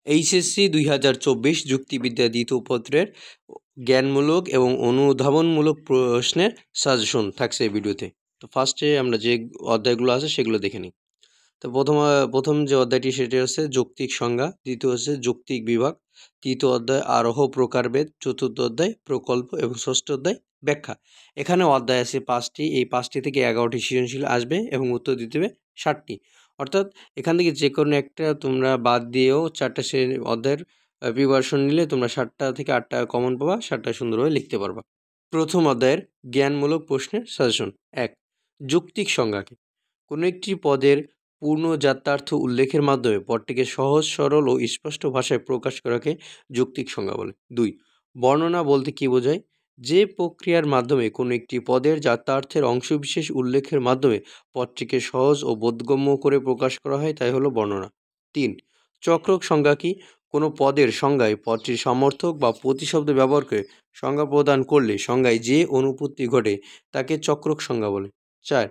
HSC 2024 যুক্তিবিদ্যা দ্বিতীয় পত্রের জ্ঞানমূলক এবং অনুধাবনমূলক প্রশ্নের সাজেশন থাকছে এই ভিডিওতে। তো ফার্স্টে আমরা যে অধ্যায়গুলো আছে সেগুলো দেখে নিই। তো প্রথম যে অধ্যায়টি সেটি হচ্ছে যৌক্তিক সংজ্ঞা, দ্বিতীয় হচ্ছে যৌক্তিক বিভাগ, তৃতীয় অধ্যায় আরোহ প্রকারভেদ, চতুর্থ অধ্যায় প্রকল্প এবং ষষ্ঠ অধ্যায় ব্যাখ্যা। এখানে অধ্যায় আছে 5টি, এই 5টি থেকে 11টি সৃজনশীল আসবে এবং উত্তর দিতে হবে 60টি। অর্থাৎ এখান থেকে যে কোনো একটা তোমরা বাদ দিয়েও 4টা অধ্যায়ের প্রিপারেশন নিলে তোমরা 7টা থেকে 8টা কমন পাবা, 7টা সুন্দরভাবে লিখতে পারবা। প্রথম অধ্যায়ের জ্ঞানমূলক প্রশ্নের সাজেশন। 1. যৌক্তিক সংজ্ঞা কি? কোনো একটি পদের পূর্ণ যাত্রার্থ উল্লেখের মাধ্যমে পদটিকে সহজ, সরল ও স্পষ্ট ভাষায় প্রকাশ করাকে যৌক্তিক সংজ্ঞা বলে। 2. বর্ণনা বলতে কি বোঝায়? যে প্রক্রিয়ার মাধ্যমে কোনো একটি পদের যাত্রার্থের অংশবিশেষ উল্লেখের মাধ্যমে পদটিকে সহজ ও বোধগম্য করে প্রকাশ করা হয় তাই হলো বর্ণনা। 3. চক্রক সংজ্ঞা কি? কোনো পদের সংজ্ঞায় পদটির সমর্থক বা প্রতিশব্দ ব্যবহার করে সংজ্ঞা প্রদান করলে সংজ্ঞায় যে অনুপত্তি ঘটে তাকে চক্রক সংজ্ঞা বলে। 4.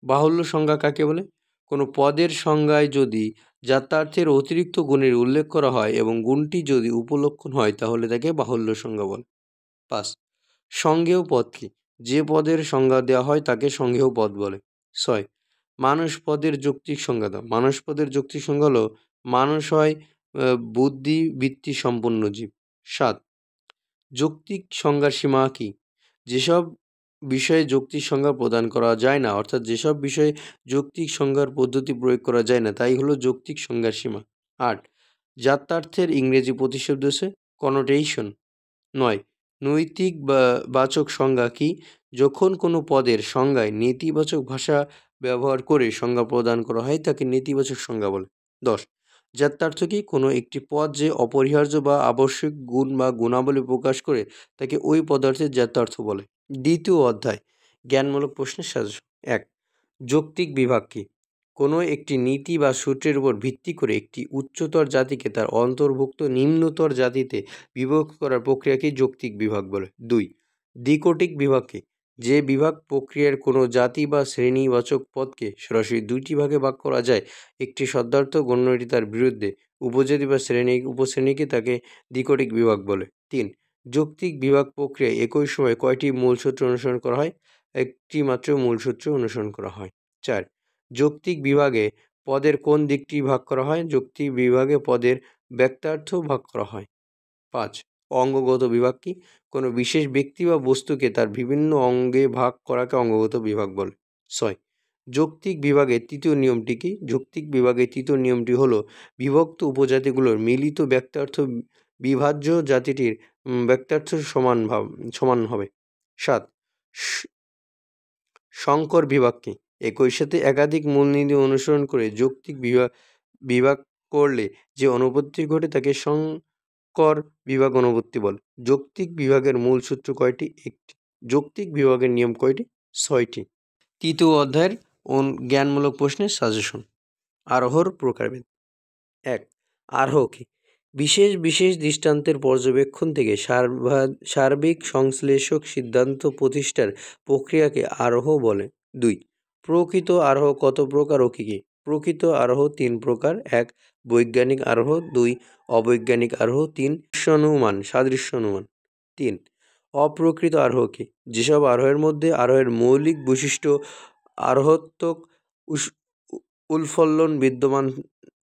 বাহুল্য সংজ্ঞা কাকে বলে? কোনো পদের সংজ্ঞায় যদি যাত্রার্থের অতিরিক্ত গুণের উল্লেখ করা হয় এবং গুণটি যদি উপলক্ষণ হয় তাহলে তাকে বাহুল্য সংজ্ঞা বলে। 5. সংজ্ঞেয় পদ কি? যে পদের সংজ্ঞা দেওয়া হয় তাকে সংজ্ঞেয় পদ বলে। 6. মানুষ পদের যৌক্তিক সংজ্ঞা দাও। মানুষ পদের যৌক্তিক সংজ্ঞা হলো মানুষ হয় বুদ্ধি বৃত্তি সম্পন্ন জীব। 7. যৌক্তিক সংজ্ঞার সীমা কি? যেসব বিষয়ে যৌক্তিক সংজ্ঞা প্রদান করা যায় না, অর্থাৎ যেসব বিষয়ে যৌক্তিক সংজ্ঞার পদ্ধতি প্রয়োগ করা যায় না তাই হলো যৌক্তিক সংজ্ঞার সীমা। 8. যাত্রার্থের ইংরেজি প্রতিশব্দ হচ্ছে কনোটেশন। 9. নৈতিক বা বাচক সংজ্ঞা কি? যখন কোনো পদের সংজ্ঞায় নেতিবাচক ভাষা ব্যবহার করে সংজ্ঞা প্রদান করা হয় তাকে নেতিবাচক সংজ্ঞা বলে। 10. যাত্রার্থ কি? কোনো একটি পদ যে অপরিহার্য বা আবশ্যিক গুণ বা গুণাবলী প্রকাশ করে তাকে ওই পদার্থের যাত্রার্থ বলে। দ্বিতীয় অধ্যায় জ্ঞানমূলক প্রশ্নের সাজেশন। 1. যৌক্তিক বিভাগ কি? কোনো একটি নীতি বা সূত্রের উপর ভিত্তি করে একটি উচ্চতর জাতিকে তার অন্তর্ভুক্ত নিম্নতর জাতিতে বিভক্ত করার প্রক্রিয়াকে যৌক্তিক বিভাগ বলে। 2. দ্বিকোটিক বিভাগ কি? যে বিভাগ প্রক্রিয়ার কোনো জাতি বা শ্রেণীবাচক পদকে সরাসরি 2টি ভাগে ভাগ করা যায়, একটি শব্দার্থক অন্যটি তার বিরুদ্ধে উপজাতি বা উপশ্রেণীকে তাকে দ্বিকোটিক বিভাগ বলে। 3. যৌক্তিক বিভাগ প্রক্রিয়ায় একই সময়ে কয়টি মূল সূত্র অনুসরণ করা হয়? একটি মাত্র মূল সূত্র অনুসরণ করা হয়। 4. যৌক্তিক বিভাগে পদের কোন দিকটি ভাগ করা হয়? যৌক্তিক বিভাগে পদের ব্যক্তার্থ ভাগ করা হয়। 5. অঙ্গগত বিভাগ কি? কোনো বিশেষ ব্যক্তি বা বস্তুকে তার বিভিন্ন অঙ্গে ভাগ করাকে অঙ্গগত বিভাগ বলে। 6. যৌক্তিক বিভাগের তৃতীয় নিয়মটি কি? যৌক্তিক বিভাগের তৃতীয় নিয়মটি হলো বিভক্ত উপজাতিগুলোর মিলিত ব্যক্তার্থ বিভাজ্য জাতিটির ব্যক্তার্থ সমান হবে। 7. সংকর বিভাগ কি? একই সাথে একাধিক মূলনীতি অনুসরণ করে যৌক্তিক বিভাগ করলে যে অনুপত্তি ঘটে তাকে সংকর বিভাগ অনুপত্তি বলে। যৌক্তিক বিভাগের মূল সূত্র কয়টি? একটি। যৌক্তিক বিভাগের নিয়ম কয়টি? 6টি। তৃতীয় অধ্যায়ের জ্ঞানমূলক প্রশ্নের সাজেশন। আরোহর প্রকারভেদ। 1. আরোহ কি? বিশেষ বিশেষ দৃষ্টান্তের পর্যবেক্ষণ থেকে সার্বিক সংশ্লেষক সিদ্ধান্ত প্রতিষ্ঠার প্রক্রিয়াকে আরোহ বলে। 2. প্রকৃত আরোহ কত প্রকার ও কী কী? প্রকৃত আরোহ 3 প্রকার। 1. বৈজ্ঞানিক আরোহ। 2. অবৈজ্ঞানিক আরোহ। 3. সাদৃশ্য অনুমান। 3. অপ্রকৃত আরোহ কি? যেসব আরোহের মধ্যে আরোহের মৌলিক বৈশিষ্ট্য আরোহত্মক উৎফুল্লন বিদ্যমান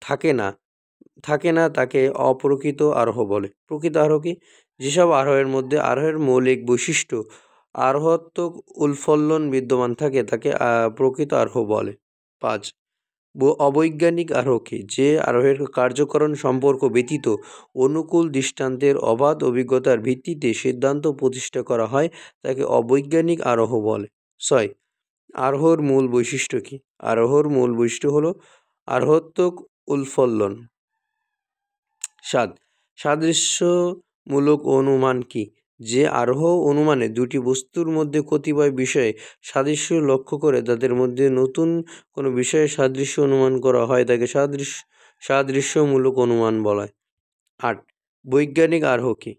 থাকে না তাকে অপ্রকৃত আরোহ বলে। প্রকৃত আরোহ কি? যেসব আরোহের মধ্যে আরোহের মৌলিক বৈশিষ্ট্য আরোহত্মক উৎফুল্লন বিদ্যমান থাকে তাকে প্রকৃত আরোহ বলে। 5. অবৈজ্ঞানিক আরোহ কি? যে আরোহের কার্যকরণ সম্পর্ক ব্যতীত অনুকূল দৃষ্টান্তের অবাধ অভিজ্ঞতার ভিত্তিতে সিদ্ধান্ত প্রতিষ্ঠা করা হয় তাকে অবৈজ্ঞানিক আরোহ বলে। 6. আরোহর মূল বৈশিষ্ট্য কি? আরোহর মূল বৈশিষ্ট্য হলো আরোহত্মক উৎফুল্লন। 7. সাদৃশ্যমূলক অনুমান কি? যে আরোহ অনুমানে দুটি বস্তুর মধ্যে কতিপয় বিষয়ে সাদৃশ্য লক্ষ্য করে তাদের মধ্যে নতুন কোনো বিষয়ে সাদৃশ্য অনুমান করা হয় তাকে সাদৃশ্যমূলক অনুমান বলা হয়। 8. বৈজ্ঞানিক আরোহ কি?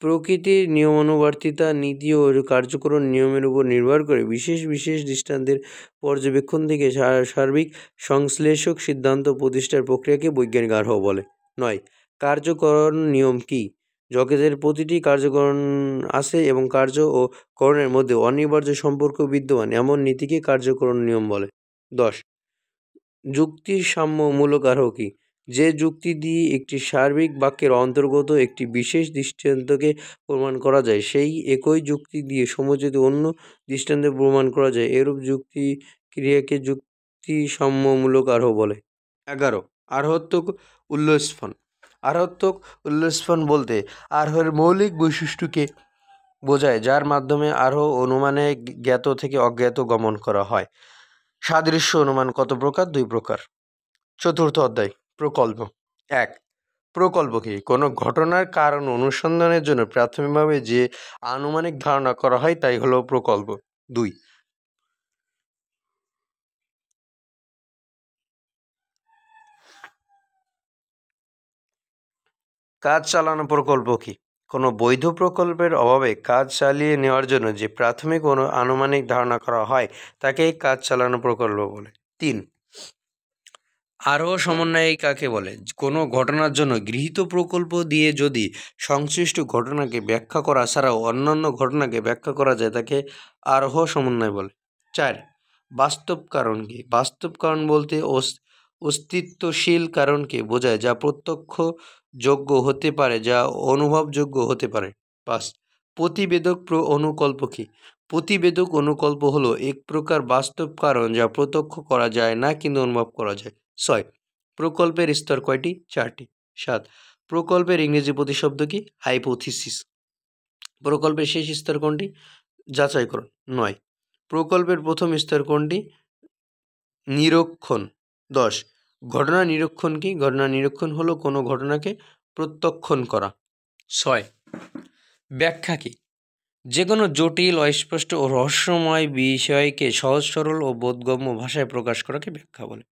প্রকৃতির নিয়মানুবর্তিতা নীতি ও কার্যকরণ নিয়মের উপর নির্ভর করে বিশেষ বিশেষ দৃষ্টান্তের পর্যবেক্ষণ থেকে সার্বিক সংশ্লেষক সিদ্ধান্ত প্রতিষ্ঠার প্রক্রিয়াকে বৈজ্ঞানিক আরোহ বলে। 9. কার্যকরণ নিয়ম কি? জগতের প্রতিটি কার্যকরণ আছে এবং কার্য ও করণের মধ্যে অনিবার্য সম্পর্ক বিদ্যমান এমন নীতিকে কার্যকরণ নিয়ম বলে। 10. যুক্তির সাম্যমূলক আরোহ কি? যে যুক্তি দিয়ে একটি সার্বিক বাক্যের অন্তর্গত একটি বিশেষ দৃষ্টান্তকে প্রমাণ করা যায়, সেই একই যুক্তি দিয়ে সমযোজিত অন্য দৃষ্টান্তে প্রমাণ করা যায়, এরূপ যুক্তি ক্রিয়াকে যুক্তি সাম্যমূলক আরোহ বলে। 11. আরোহত্মক উল্লস্ফন। আরোহত্মক উল্লস্ফন বলতে আরোহের মৌলিক বৈশিষ্ট্যকে বোঝায়, যার মাধ্যমে আরোহ অনুমানে জ্ঞাত থেকে অজ্ঞাত গমন করা হয়। সাদৃশ্য অনুমান কত প্রকার? 2 প্রকার। চতুর্থ অধ্যায়, প্রকল্প। 1. প্রকল্প কি? কোনো ঘটনার কারণ অনুসন্ধানের জন্য প্রাথমিকভাবে যে আনুমানিক ধারণা করা হয় তাই হলো প্রকল্প। 2. কাজ চালানো প্রকল্প কি? কোনো বৈধ প্রকল্পের অভাবে কাজ চালিয়ে নেওয়ার জন্য যে প্রাথমিক আনুমানিক ধারণা করা হয় তাকে কাজ চালানো প্রকল্প বলে। 3. আরোহ সমন্বয় কাকে বলে? কোনো ঘটনার জন্য গৃহীত প্রকল্প দিয়ে যদি সংশ্লিষ্ট ঘটনাকে ব্যাখ্যা করা ছাড়াও অন্যান্য ঘটনাকে ব্যাখ্যা করা যায় তাকে আরোহ সমন্বয় বলে। 4. বাস্তব কারণ কি? বাস্তব কারণ বলতে অস্তিত্বশীল কারণকে বোঝায়, যা প্রত্যক্ষযোগ্য হতে পারে, যা অনুভবযোগ্য হতে পারে। 5. প্রতিবেদক অনুকল্প কি? প্রতিবেদক অনুকল্প হলো এক প্রকার বাস্তব কারণ যা প্রত্যক্ষ করা যায় না কিন্তু অনুভব করা যায়। 6. প্রকল্পের স্তর কয়টি? 4টি। 7. প্রকল্পের ইংরেজি প্রতিশব্দ কি? হাইপোথিসিস। প্রকল্পের শেষ স্তর কোনটি? যাচাইকরণ। 9. প্রকল্পের প্রথম স্তর কোনটি? নিরীক্ষণ। 10. ঘটনা নিরীক্ষণ কি? ঘটনা নিরীক্ষণ হলো কোনো ঘটনাকে প্রত্যক্ষণ করা। 6. ব্যাখ্যা কি? যে কোনো জটিল, অস্পষ্ট ও রহস্যময় বিষয়কে সহজ সরল ও বোধগম্য ভাষায় প্রকাশ করাকে ব্যাখ্যা বলে।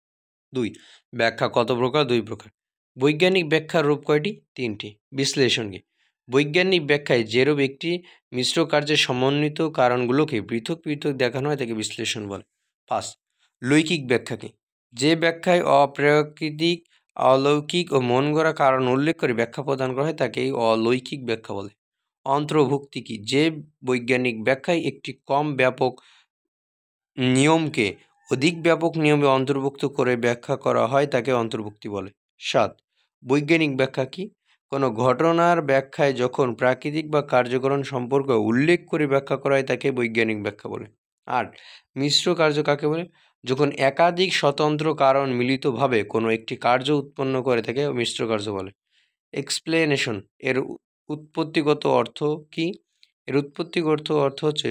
2. ব্যাখ্যা কত প্রকার? 2 প্রকার। বৈজ্ঞানিক ব্যাখ্যার রূপ কয়টি? 3টি। বিশ্লেষণ কি? বৈজ্ঞানিক ব্যাখ্যায় যেরূপ একটি মিশ্র কার্যের সমন্বিত কারণগুলোকে পৃথক পৃথক দেখানো হয় তাকে বিশ্লেষণ বলে। 5. লৈকিক ব্যাখ্যা কি? যে ব্যাখ্যায় অপ্রাকৃতিক, অলৌকিক ও মন গড়া কারণ উল্লেখ করে ব্যাখ্যা প্রদান করা হয় তাকেই অলৌকিক ব্যাখ্যা বলে। অন্তর্ভুক্তি কি? যে বৈজ্ঞানিক ব্যাখ্যায় একটি কম ব্যাপক নিয়মকে অধিক ব্যাপক নিয়মে অন্তর্ভুক্ত করে ব্যাখ্যা করা হয় তাকে অন্তর্ভুক্তি বলে। 7. বৈজ্ঞানিক ব্যাখ্যা কি? কোনো ঘটনার ব্যাখ্যায় যখন প্রাকৃতিক বা কার্যকরণ সম্পর্ক উল্লেখ করে ব্যাখ্যা করা হয় তাকে বৈজ্ঞানিক ব্যাখ্যা বলে। 8. মিশ্র কার্য কাকে বলে? যখন একাধিক স্বতন্ত্র কারণ মিলিতভাবে কোনো একটি কার্য উৎপন্ন করে তাকে মিশ্র কার্য বলে। এক্সপ্লেনেশন এর উৎপত্তিগত অর্থ কি? এর উৎপত্তিগত অর্থ হচ্ছে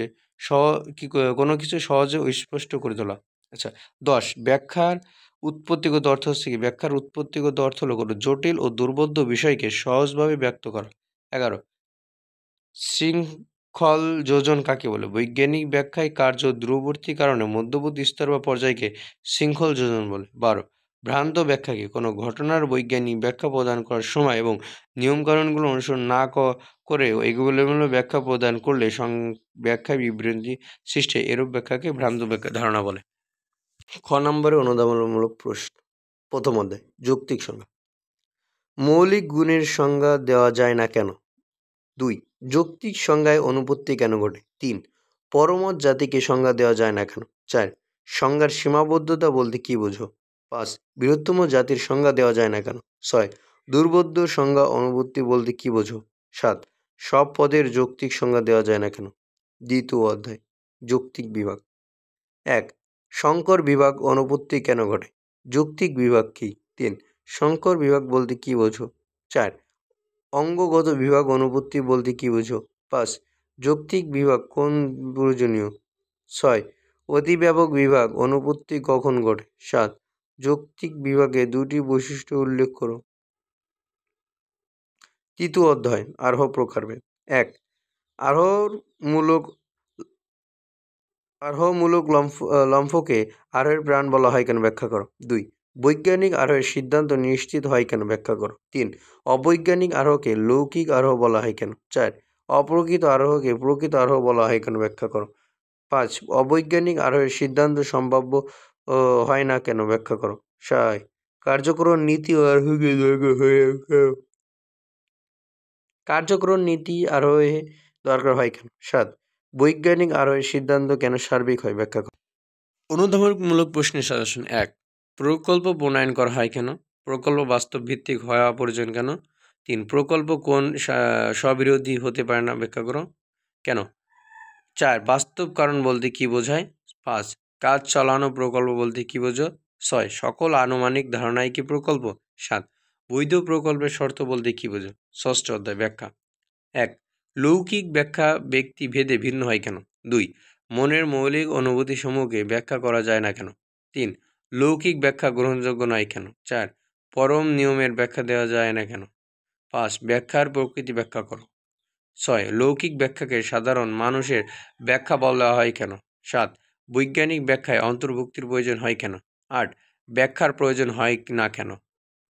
কোনো কিছু সহজে ও স্পষ্ট করে তোলা। আচ্ছা। 10. ব্যাখ্যার উৎপত্তিগত অর্থ হচ্ছে কি? ব্যাখ্যার উৎপত্তিগত অর্থ হলো কোনো জটিল ও দুর্বোধ্য বিষয়কে সহজভাবে ব্যক্ত করা। 11. শৃঙ্খল যোজন কাকে বলে? বৈজ্ঞানিক ব্যাখ্যায় কার্য দূরবর্তী কারণে মধ্যবর্তী স্তর বা পর্যায়কে শৃঙ্খল যোজন বলে। 12. ভ্রান্ত ব্যাখ্যা কি? কোনো ঘটনার বৈজ্ঞানিক ব্যাখ্যা প্রদান করার সময় এবং নিয়মকানুনগুলো অনুসরণ না করে এগুলো ব্যাখ্যা প্রদান করলে ব্যাখ্যা বিভ্রান্তি সৃষ্টি হয়, এরূপ ব্যাখ্যাকে ভ্রান্ত ব্যাখ্যা ধারণা বলে। খ নম্বরে অনুধাবনমূলক প্রশ্ন। প্রথম অধ্যায়, যৌক্তিক সংজ্ঞা। মৌলিক গুণের সংজ্ঞা দেওয়া যায় না কেন? 2. যৌক্তিক সংজ্ঞায় অনুপত্তি কেন ঘটে? 3. পরমত জাতিকে সংজ্ঞা দেওয়া যায় না কেন? 4. সংজ্ঞার সীমাবদ্ধতা বলতে কি বোঝো? 5. বৃহত্তম জাতির সংজ্ঞা দেওয়া যায় না কেন? 6. দুর্বোধ্য সংজ্ঞা অনুপত্তি বলতে কি বোঝো? 7. সব পদের যৌক্তিক সংজ্ঞা দেওয়া যায় না কেন? দ্বিতীয় অধ্যায়, যৌক্তিক বিভাগ। 1. সংকর বিভাগ অনুপত্তি কেন ঘটে? যৌক্তিক বিভাগ কি? 3. সংকর বিভাগ বলতে কি বোঝো? 4. অঙ্গগত বিভাগ অনুপত্তি বলতে কি বোঝো? 5. যৌক্তিক বিভাগ কোন প্রয়োজনীয়? 6. অতিব্যাপক বিভাগ অনুপত্তি কখন ঘটে? 7. যৌক্তিক বিভাগে 2টি বৈশিষ্ট্য উল্লেখ করো। তৃতীয় অধ্যায়, আরোহ প্রকারভেদ। 1. আরোহমূলক লম্ফকে আরোহের প্রাণ বলা হয় কেন? ব্যাখ্যা করো। 2. বৈজ্ঞানিক আরোহের সিদ্ধান্ত নিশ্চিত হয় কেন? ব্যাখ্যা করো। 3. অবৈজ্ঞানিক আরোহকে লৌকিক আরোহ বলা হয় কেন? 4. অপ্রকৃত আরোহকে প্রকৃত আরোহ বলা হয় কেন? ব্যাখ্যা করো। 5. অবৈজ্ঞানিক আরোহের সিদ্ধান্ত সম্ভাব্য হয় না কেন? ব্যাখ্যা করো। 6. কার্যকরণ নীতি ও আরোহকে কার্যকরণ নীতি আরোহে দরকার হয় কেন? ৭ বৈজ্ঞানিক আরোহের সিদ্ধান্ত কেন সার্বিক হয় ব্যাখ্যা করো। অনুধাবনমূলক প্রশ্নের সাজেশন ১ প্রকল্প প্রণয়ন করা হয় কেন? প্রকল্প বাস্তব ভিত্তিক হওয়া প্রয়োজন কেন? ৩ প্রকল্প কোন স্ববিরোধী হতে পারে না ব্যাখ্যা করো কেন? ৪ বাস্তব কারণ বলতে কি বোঝায়? ৫ কাজ চালানো প্রকল্প বলতে কি বোঝো? ৬ সকল আনুমানিক ধারণাই কি প্রকল্প? ৭ বৈধ প্রকল্পের শর্ত বলতে কি বোঝো? ষষ্ঠ অধ্যায় ব্যাখ্যা ১ লৌকিক ব্যাখ্যা ব্যক্তি ভেদে ভিন্ন হয় কেন? ২ মনের মৌলিক অনুভূতিসমূহকে ব্যাখ্যা করা যায় না কেন? ৩ লৌকিক ব্যাখ্যা গ্রহণযোগ্য নয় কেন? ৪ পরম নিয়মের ব্যাখ্যা দেওয়া যায় না কেন? ৫ ব্যাখ্যার প্রকৃতি ব্যাখ্যা করো। ৬ লৌকিক ব্যাখ্যাকে সাধারণ মানুষের ব্যাখ্যা বলা হয় কেন? ৭ বৈজ্ঞানিক ব্যাখ্যায় অন্তর্ভুক্তির প্রয়োজন হয় কেন? ৮ ব্যাখ্যার প্রয়োজন হয় না কেন?